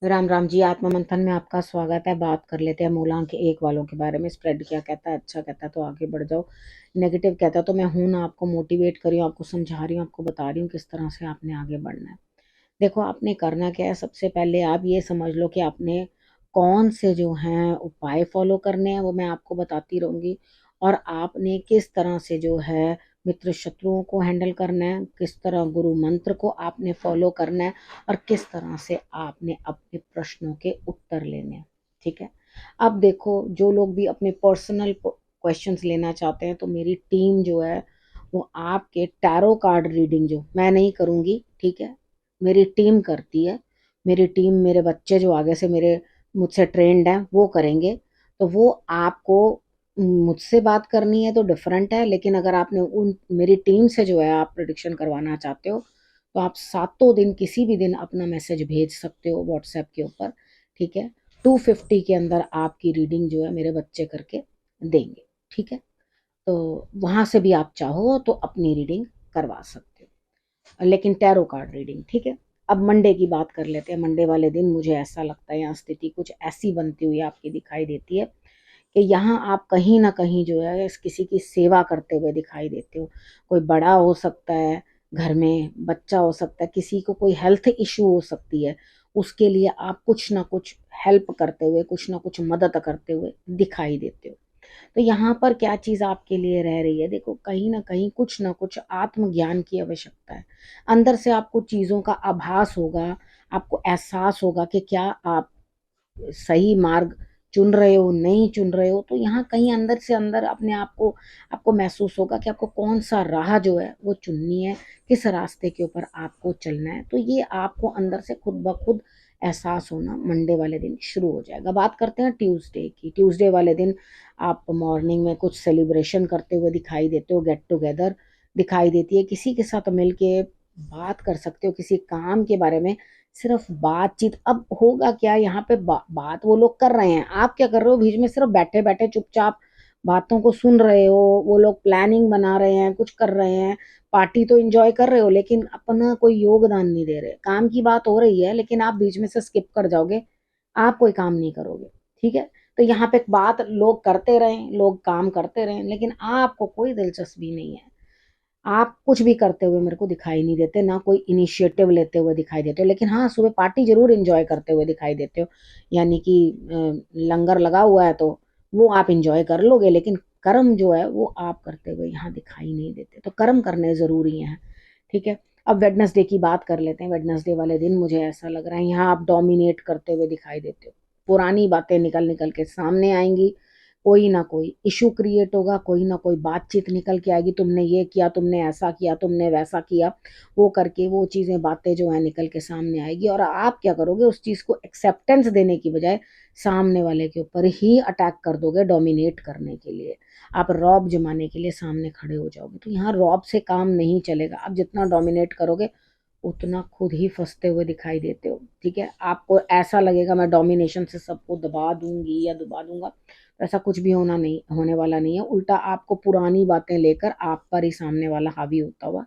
राम राम जी। आत्मा मंथन में आपका स्वागत है। बात कर लेते हैं मूलांक एक वालों के बारे में। स्प्रेड क्या कहता है? अच्छा कहता है तो आगे बढ़ जाओ, नेगेटिव कहता है तो मैं हूं ना आपको मोटिवेट कर रही हूँ, आपको समझा रही हूँ, आपको बता रही हूँ किस तरह से आपने आगे बढ़ना है। देखो, आपने करना क्या है, सबसे पहले आप ये समझ लो कि आपने कौन से जो हैं उपाय फॉलो करने हैं, वो मैं आपको बताती रहूंगी। और आपने किस तरह से जो है मित्र शत्रुओं को हैंडल करना है, किस तरह गुरु मंत्र को आपने फॉलो करना है, और किस तरह से आपने अपने प्रश्नों के उत्तर लेने हैं। ठीक है। अब देखो, जो लोग भी अपने पर्सनल क्वेश्चंस लेना चाहते हैं तो मेरी टीम जो है वो आपके टैरो कार्ड रीडिंग जो मैं नहीं करूंगी, ठीक है, मेरी टीम करती है। मेरी टीम, मेरे बच्चे जो आगे से मेरे मुझसे ट्रेंड हैं वो करेंगे। तो वो आपको मुझसे बात करनी है तो डिफरेंट है, लेकिन अगर आपने उन मेरी टीम से जो है आप प्रिडिक्शन करवाना चाहते हो तो आप सातों दिन किसी भी दिन अपना मैसेज भेज सकते हो व्हाट्सएप के ऊपर। ठीक है। 250 के अंदर आपकी रीडिंग जो है मेरे बच्चे करके देंगे। ठीक है। तो वहां से भी आप चाहो तो अपनी रीडिंग करवा सकते हो, लेकिन टैरो कार्ड रीडिंग। ठीक है। अब मंडे की बात कर लेते हैं। मंडे वाले दिन मुझे ऐसा लगता है यहाँ स्थिति कुछ ऐसी बनती हुई आपकी दिखाई देती है कि यहाँ आप कहीं ना कहीं जो है किसी की सेवा करते हुए दिखाई देते हो। कोई बड़ा हो सकता है, घर में बच्चा हो सकता है, किसी को कोई हेल्थ इशू हो सकती है, उसके लिए आप कुछ ना कुछ हेल्प करते हुए, कुछ ना कुछ मदद करते हुए दिखाई देते हो। तो यहाँ पर क्या चीज आपके लिए रह रही है? देखो, कहीं ना कुछ आत्मज्ञान की आवश्यकता है। अंदर से आपको चीजों का आभास होगा, आपको एहसास होगा कि क्या आप सही मार्ग चुन रहे हो, नहीं चुन रहे हो। तो यहाँ कहीं अंदर से अंदर अपने आप को आपको महसूस होगा कि आपको कौन सा राह जो है वो चुननी है, किस रास्ते के ऊपर आपको चलना है। तो ये आपको अंदर से खुद ब खुद एहसास होना मंडे वाले दिन शुरू हो जाएगा। बात करते हैं ट्यूसडे की। ट्यूसडे वाले दिन आप मॉर्निंग में कुछ सेलिब्रेशन करते हुए दिखाई देते हो, गेट टुगेदर दिखाई देती है, किसी के साथ मिल के बात कर सकते हो किसी काम के बारे में। सिर्फ बातचीत। अब होगा क्या यहाँ पे, बात वो लोग कर रहे हैं, आप क्या कर रहे हो बीच में? सिर्फ बैठे बैठे चुपचाप बातों को सुन रहे हो। वो लोग प्लानिंग बना रहे हैं, कुछ कर रहे हैं, पार्टी तो एंजॉय कर रहे हो, लेकिन अपना कोई योगदान नहीं दे रहे। काम की बात हो रही है लेकिन आप बीच में से स्किप कर जाओगे, आप कोई काम नहीं करोगे। ठीक है। तो यहाँ पे बात लोग करते रहें, लोग काम करते रहें, लेकिन आपको कोई दिलचस्पी नहीं है। आप कुछ भी करते हुए मेरे को दिखाई नहीं देते, ना कोई इनिशिएटिव लेते हुए दिखाई देते हो। लेकिन हाँ, सुबह पार्टी जरूर एंजॉय करते हुए दिखाई देते हो, यानी कि लंगर लगा हुआ है तो वो आप एंजॉय कर लोगे, लेकिन कर्म जो है वो आप करते हुए यहाँ दिखाई नहीं देते। तो कर्म करने जरूरी हैं। ठीक है। अब वेडनेसडे की बात कर लेते हैं। वेडनेसडे वाले दिन मुझे ऐसा लग रहा है यहाँ आप डोमिनेट करते हुए दिखाई देते हो। पुरानी बातें निकल निकल के सामने आएंगी, कोई ना कोई इशू क्रिएट होगा, कोई ना कोई बातचीत निकल के आएगी, तुमने ये किया, तुमने ऐसा किया, तुमने वैसा किया। वो करके वो चीजें, बातें जो है निकल के सामने आएगी, और आप क्या करोगे, उस चीज को एक्सेप्टेंस देने की बजाय सामने वाले के ऊपर ही अटैक कर दोगे डोमिनेट करने के लिए। आप रौब जमाने के लिए सामने खड़े हो जाओगे। तो यहाँ रौब से काम नहीं चलेगा। आप जितना डोमिनेट करोगे उतना खुद ही फंसते हुए दिखाई देते हो। ठीक है। आपको ऐसा लगेगा मैं डोमिनेशन से सबको दबा दूंगी या दबा दूंगा, तो ऐसा कुछ भी होने वाला नहीं है। उल्टा आपको पुरानी बातें लेकर आप पर ही सामने वाला हावी होता हुआ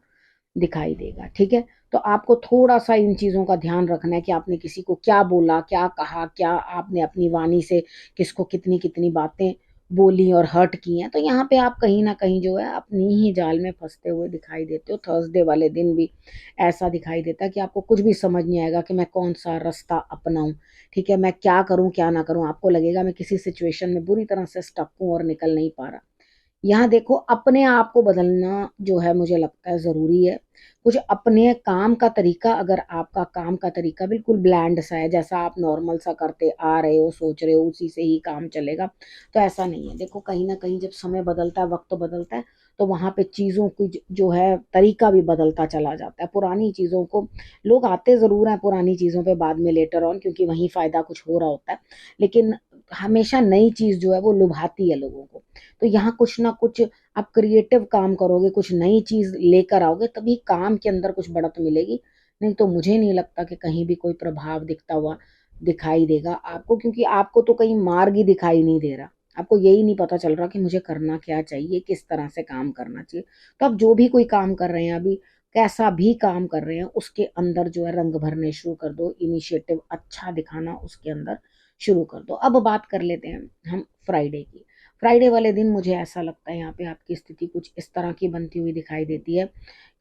दिखाई देगा। ठीक है। तो आपको थोड़ा सा इन चीजों का ध्यान रखना है कि आपने किसी को क्या बोला, क्या कहा, क्या आपने अपनी वाणी से किसको कितनी कितनी बातें बोली और हर्ट की हैं। तो यहाँ पे आप कहीं ना कहीं जो है अपनी ही जाल में फंसते हुए दिखाई देते हो। थर्सडे वाले दिन भी ऐसा दिखाई देता है कि आपको कुछ भी समझ नहीं आएगा कि मैं कौन सा रास्ता अपनाऊं। ठीक है। मैं क्या करूं क्या ना करूं, आपको लगेगा मैं किसी सिचुएशन में बुरी तरह से स्टक हूं और निकल नहीं पा रहा। यहाँ देखो, अपने आप को बदलना जो है मुझे लगता है जरूरी है। कुछ अपने काम का तरीका, अगर आपका काम का तरीका बिल्कुल ब्लैंड सा है, जैसा आप नॉर्मल सा करते आ रहे हो, सोच रहे हो उसी से ही काम चलेगा, तो ऐसा नहीं है। देखो, कहीं ना कहीं जब समय बदलता है, वक्त बदलता है, तो वहां पे चीजों की जो है तरीका भी बदलता चला जाता है। पुरानी चीजों को लोग आते जरूर हैं, पुरानी चीजों पे बाद में लेटर ऑन, क्योंकि वहीं फायदा कुछ हो रहा होता है, लेकिन हमेशा नई चीज जो है वो लुभाती है लोगों को। तो यहाँ कुछ ना कुछ आप क्रिएटिव काम करोगे, कुछ नई चीज लेकर आओगे, तभी काम के अंदर कुछ बढ़त मिलेगी। नहीं तो मुझे नहीं लगता कि कहीं भी कोई प्रभाव दिखता हुआ दिखाई देगा आपको, क्योंकि आपको तो कहीं मार्ग ही दिखाई नहीं दे रहा। आपको यही नहीं पता चल रहा कि मुझे करना क्या चाहिए, किस तरह से काम करना चाहिए। तो आप जो भी कोई काम कर रहे हैं अभी, कैसा भी काम कर रहे हैं उसके अंदर जो है रंग भरने शुरू कर दो, इनिशिएटिव अच्छा दिखाना उसके अंदर शुरू कर दो। अब बात कर लेते हैं हम फ्राइडे की। फ्राइडे वाले दिन मुझे ऐसा लगता है यहाँ पे आपकी स्थिति कुछ इस तरह की बनती हुई दिखाई देती है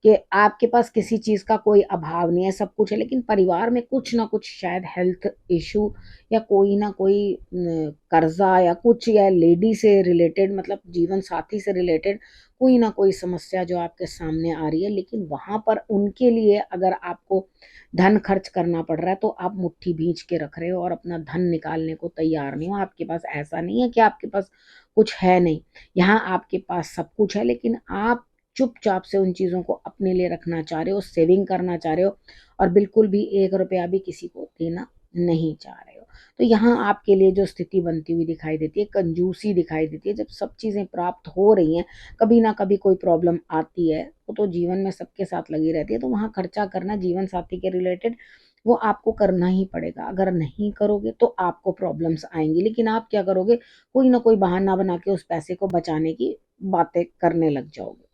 कि आपके पास किसी चीज का कोई अभाव नहीं है, सब कुछ है, लेकिन परिवार में कुछ ना कुछ शायद हेल्थ इशू या कोई ना कोई कर्जा या कुछ, या लेडी से रिलेटेड मतलब जीवन साथी से रिलेटेड कोई ना कोई समस्या जो आपके सामने आ रही है। लेकिन वहां पर उनके लिए अगर आपको धन खर्च करना पड़ रहा है तो आप मुट्ठी भींच के रख रहे हो और अपना धन निकालने को तैयार नहीं हो। आपके पास ऐसा नहीं है कि आपके पास कुछ है नहीं, यहाँ आपके पास सब कुछ है, लेकिन आप चुपचाप से उन चीजों को अपने लिए रखना चाह रहे हो, सेविंग करना चाह रहे हो, और बिल्कुल भी 1 रुपया भी किसी को देना नहीं चाह रहे हो। तो यहाँ आपके लिए जो स्थिति बनती हुई दिखाई देती है, कंजूसी दिखाई देती है। जब सब चीजें प्राप्त हो रही हैं, कभी ना कभी कोई प्रॉब्लम आती है, वो तो जीवन में सबके साथ लगी रहती है, तो वहां खर्चा करना जीवन साथी के रिलेटेड वो आपको करना ही पड़ेगा। अगर नहीं करोगे तो आपको प्रॉब्लम्स आएंगी, लेकिन आप क्या करोगे, कोई ना कोई बहाना बना के उस पैसे को बचाने की बातें करने लग जाओगे।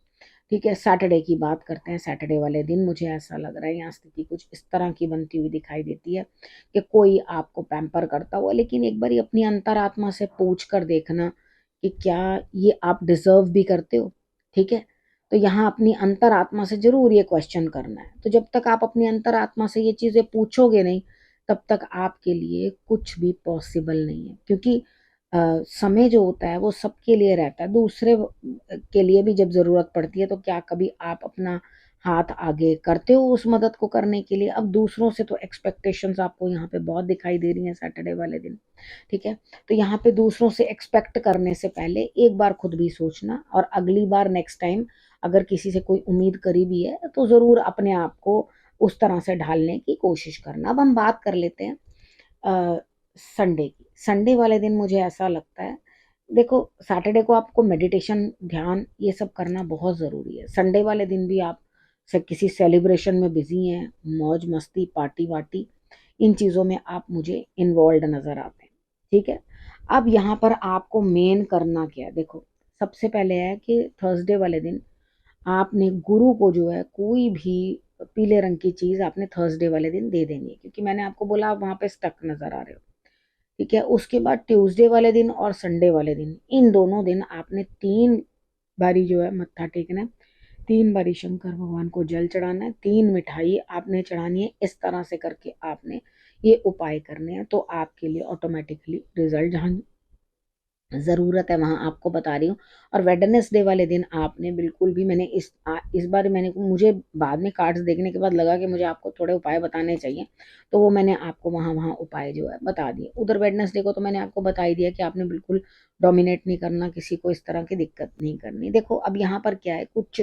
ठीक है, सैटरडे की बात करते हैं। सैटरडे वाले दिन मुझे ऐसा लग रहा है यहाँ स्थिति कुछ इस तरह की बनती हुई दिखाई देती है कि कोई आपको पैम्पर करता हुआ, लेकिन एक बार अपनी अंतरात्मा से पूछ कर देखना कि क्या ये आप डिजर्व भी करते हो। ठीक है, तो यहाँ अपनी अंतरात्मा से जरूर ये क्वेश्चन करना है। तो जब तक आप अपनी अंतरात्मा से ये चीजें पूछोगे नहीं, तब तक आपके लिए कुछ भी पॉसिबल नहीं है, क्योंकि समय जो होता है वो सबके लिए रहता है। दूसरे के लिए भी जब जरूरत पड़ती है तो क्या कभी आप अपना हाथ आगे करते हो उस मदद को करने के लिए? अब दूसरों से तो एक्सपेक्टेशंस आपको यहाँ पे बहुत दिखाई दे रही हैं सैटरडे वाले दिन। ठीक है, तो यहाँ पे दूसरों से एक्सपेक्ट करने से पहले एक बार खुद भी सोचना, और अगली बार नेक्स्ट टाइम अगर किसी से कोई उम्मीद करी भी है तो जरूर अपने आप को उस तरह से ढालने की कोशिश करना। अब हम बात कर लेते हैं संडे की। संडे वाले दिन मुझे ऐसा लगता है, देखो सैटरडे को आपको मेडिटेशन, ध्यान, ये सब करना बहुत ज़रूरी है। संडे वाले दिन भी आप से किसी सेलिब्रेशन में बिजी हैं, मौज मस्ती पार्टी वार्टी, इन चीज़ों में आप मुझे इन्वॉल्व नज़र आते हैं। ठीक है, अब यहाँ पर आपको मेन करना क्या है, देखो सबसे पहले है कि थर्सडे वाले दिन आपने गुरु को जो है कोई भी पीले रंग की चीज़ आपने थर्सडे वाले दिन दे देनी है, क्योंकि मैंने आपको बोला आप वहाँ पे स्टक नज़र आ रहे हो। ठीक है, उसके बाद ट्यूसडे वाले दिन और संडे वाले दिन, इन दोनों दिन आपने 3 बारी जो है मत्था टेकना है, 3 बारी शंकर भगवान को जल चढ़ाना है, 3 मिठाई आपने चढ़ानी है। इस तरह से करके आपने ये उपाय करने हैं, तो आपके लिए ऑटोमेटिकली रिजल्ट जहाँ ज़रूरत है वहाँ आपको बता रही हूँ। और वेडनेसडे वाले दिन आपने बिल्कुल भी, मैंने इस बार मैंने मुझे बाद में कार्ड्स देखने के बाद लगा कि मुझे आपको थोड़े उपाय बताने चाहिए, तो वो मैंने आपको वहाँ वहाँ उपाय जो है बता दिए। उधर वेडनेसडे को तो मैंने आपको बता ही दिया कि आपने बिल्कुल डोमिनेट नहीं करना, किसी को इस तरह की दिक्कत नहीं करनी। देखो अब यहाँ पर क्या है, कुछ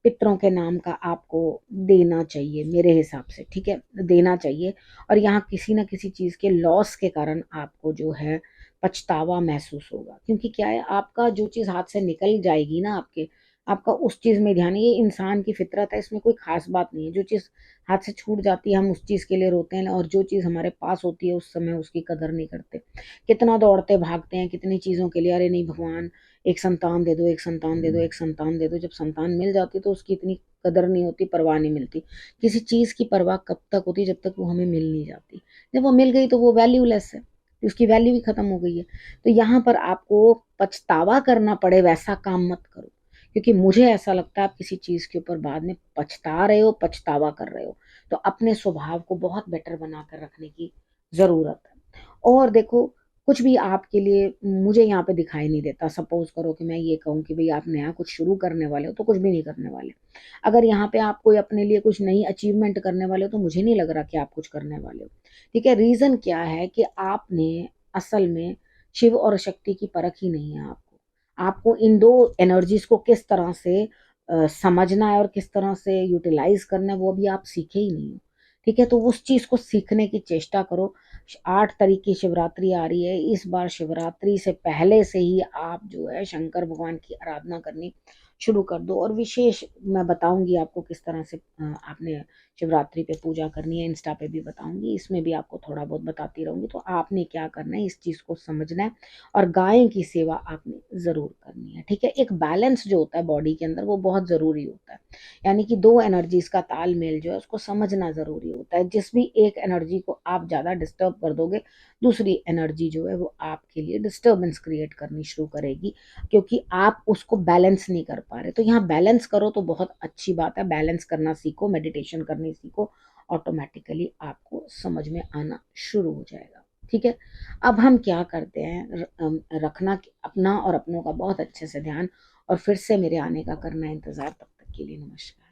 पितरों के नाम का आपको देना चाहिए मेरे हिसाब से। ठीक है, देना चाहिए, और यहाँ किसी ना किसी चीज़ के लॉस के कारण आपको जो है पछतावा महसूस होगा, क्योंकि क्या है, आपका जो चीज़ हाथ से निकल जाएगी ना आपके, आपका उस चीज़ में ध्यान है। ये इंसान की फितरत है, इसमें कोई खास बात नहीं है। जो चीज़ हाथ से छूट जाती है हम उस चीज़ के लिए रोते हैं, और जो चीज़ हमारे पास होती है उस समय उसकी कदर नहीं करते। कितना दौड़ते भागते हैं कितनी चीज़ों के लिए, अरे नहीं भगवान एक संतान दे दो, एक संतान दे दो, एक संतान दे दो। जब संतान मिल जाती तो उसकी इतनी कदर नहीं होती, परवाह नहीं मिलती। किसी चीज़ की परवाह कब तक होती, जब तक वो हमें मिल नहीं जाती। जब वो मिल गई तो वो वैल्यूलेस है, उसकी वैल्यू ही खत्म हो गई है। तो यहाँ पर आपको पछतावा करना पड़े वैसा काम मत करो, क्योंकि मुझे ऐसा लगता है आप किसी चीज के ऊपर बाद में पछता रहे हो, पछतावा कर रहे हो। तो अपने स्वभाव को बहुत बेटर बना कर रखने की जरूरत है। और देखो कुछ भी आपके लिए मुझे यहाँ पे दिखाई नहीं देता। सपोज करो कि मैं ये कहूँ कि भाई आप नया कुछ शुरू करने वाले हो, तो कुछ भी नहीं करने वाले। अगर यहाँ पे आप कोई अपने लिए कुछ नई अचीवमेंट करने वाले हो, तो मुझे नहीं लग रहा कि आप कुछ करने वाले हो। ठीक है, रीजन क्या है कि आपने असल में शिव और शक्ति की परख ही नहीं है। आपको इन दो एनर्जीज को किस तरह से समझना है और किस तरह से यूटिलाइज करना है वो भी आप सीखे ही नहीं हो। ठीक है, तो उस चीज को सीखने की चेष्टा करो। 8 तारीख की शिवरात्रि आ रही है, इस बार शिवरात्रि से पहले से ही आप जो है शंकर भगवान की आराधना करनी शुरू कर दो। और विशेष मैं बताऊँगी आपको किस तरह से आपने शिवरात्रि पे पूजा करनी है, इंस्टा पे भी बताऊँगी, इसमें भी आपको थोड़ा बहुत बताती रहूँगी। तो आपने क्या करना है, इस चीज़ को समझना है और गाय की सेवा आपने ज़रूर करनी है, ठीक है? एक बैलेंस जो होता है बॉडी के अंदर वो बहुत ज़रूरी होता है। यानी कि 2 एनर्जीज़ का तालमेल जो है उसको समझना ज़रूरी होता है। जिस भी एक एनर्जी को आप ज़्यादा डिस्टर्ब कर दोगे, दूसरी एनर्जी जो है वो आपके लिए डिस्टर्बेंस क्रिएट करनी शुरू करेगी, क्योंकि आप उसको बैलेंस नहीं कर पा रहे। तो यहाँ बैलेंस करो तो बहुत अच्छी बात है, बैलेंस करना सीखो, मेडिटेशन करनी सीखो, ऑटोमैटिकली आपको समझ में आना शुरू हो जाएगा, ठीक है? अब हम क्या करते हैं, रखना अपना और अपनों का बहुत अच्छे से ध्यान, और फिर से मेरे आने का करना इंतज़ार। तब तक के लिए नमस्कार।